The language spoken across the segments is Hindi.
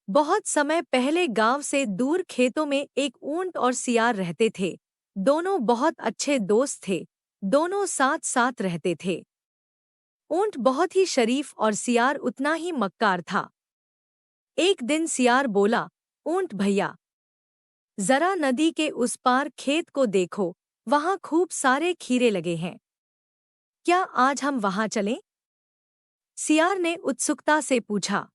बहुत समय पहले गांव से दूर खेतों में एक ऊंट और सियार रहते थे। दोनों बहुत अच्छे दोस्त थे। दोनों साथ साथ रहते थे। ऊंट बहुत ही शरीफ और सियार उतना ही मक्कार था। एक दिन सियार बोला, ऊंट भैया, जरा नदी के उस पार खेत को देखो, वहां खूब सारे खीरे लगे हैं। क्या आज हम वहां चलें? सियार ने उत्सुकता से पूछा।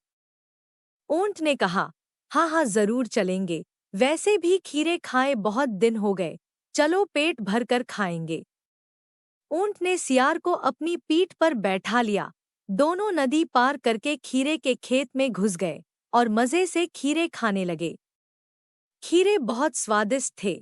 ऊंट ने कहा, हाँ हाँ जरूर चलेंगे। वैसे भी खीरे खाए बहुत दिन हो गए। चलो पेट भरकर खाएंगे। ऊंट ने सियार को अपनी पीठ पर बैठा लिया। दोनों नदी पार करके खीरे के खेत में घुस गए और मजे से खीरे खाने लगे। खीरे बहुत स्वादिष्ट थे।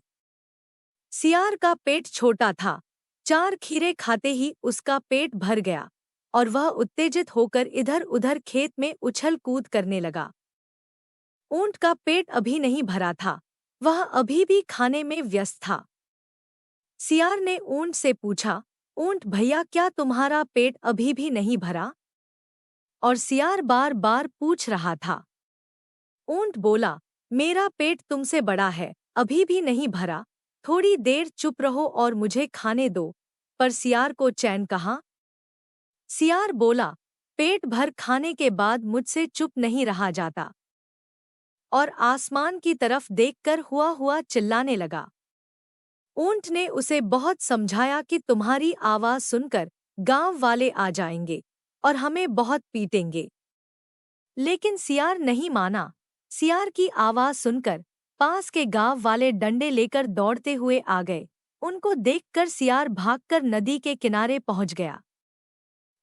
सियार का पेट छोटा था। 4 खीरे खाते ही उसका पेट भर गया और वह उत्तेजित होकर इधर उधर खेत में उछल कूद करने लगा। ऊंट का पेट अभी नहीं भरा था। वह अभी भी खाने में व्यस्त था। सियार ने ऊंट से पूछा, ऊंट भैया, क्या तुम्हारा पेट अभी भी नहीं भरा? और सियार बार बार पूछ रहा था। ऊंट बोला, मेरा पेट तुमसे बड़ा है, अभी भी नहीं भरा। थोड़ी देर चुप रहो और मुझे खाने दो। पर सियार को चैन कहाँ? सियार बोला, पेट भर खाने के बाद मुझसे चुप नहीं रहा जाता। और आसमान की तरफ देखकर हुआ हुआ चिल्लाने लगा। ऊंट ने उसे बहुत समझाया कि तुम्हारी आवाज सुनकर गांव वाले आ जाएंगे और हमें बहुत पीटेंगे। लेकिन सियार नहीं माना। सियार की आवाज सुनकर पास के गांव वाले डंडे लेकर दौड़ते हुए आ गए। उनको देखकर सियार भागकर नदी के किनारे पहुंच गया।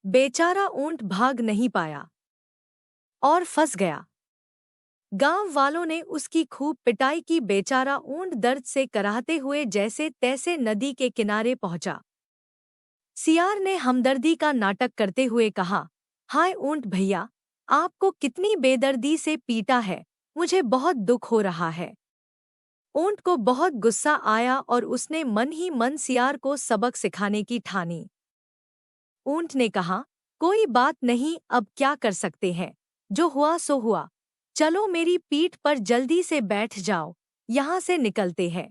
बेचारा ऊंट भाग नहीं पाया और फंस गया। गांव वालों ने उसकी खूब पिटाई की। बेचारा ऊंट दर्द से कराहते हुए जैसे तैसे नदी के किनारे पहुंचा। सियार ने हमदर्दी का नाटक करते हुए कहा, हाय ऊंट भैया, आपको कितनी बेदर्दी से पीटा है, मुझे बहुत दुख हो रहा है। ऊंट को बहुत गुस्सा आया और उसने मन ही मन सियार को सबक सिखाने की ठानी। ऊंट ने कहा, कोई बात नहीं, अब क्या कर सकते हैं, जो हुआ सो हुआ। चलो मेरी पीठ पर जल्दी से बैठ जाओ, यहाँ से निकलते हैं।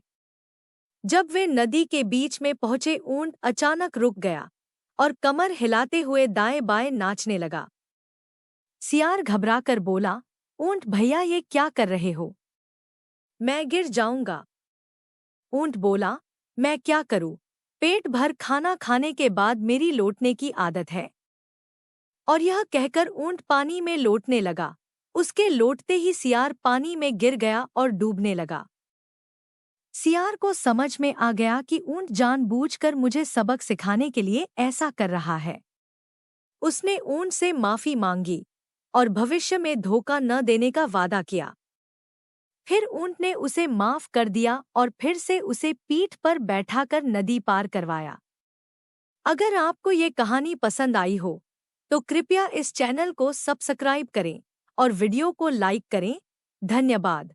जब वे नदी के बीच में पहुंचे, ऊंट अचानक रुक गया और कमर हिलाते हुए दाएं बाएं नाचने लगा। सियार घबराकर बोला, ऊंट भैया, ये क्या कर रहे हो? मैं गिर जाऊंगा। ऊंट बोला, मैं क्या करूं? पेट भर खाना खाने के बाद मेरी लौटने की आदत है। और यह कहकर ऊंट पानी में लौटने लगा। उसके लौटते ही सियार पानी में गिर गया और डूबने लगा। सियार को समझ में आ गया कि ऊंट जानबूझकर मुझे सबक सिखाने के लिए ऐसा कर रहा है। उसने ऊंट से माफी मांगी और भविष्य में धोखा न देने का वादा किया। फिर ऊंट ने उसे माफ कर दिया और फिर से उसे पीठ पर बैठाकर नदी पार करवाया। अगर आपको ये कहानी पसंद आई हो तो कृपया इस चैनल को सब्सक्राइब करें और वीडियो को लाइक करें। धन्यवाद।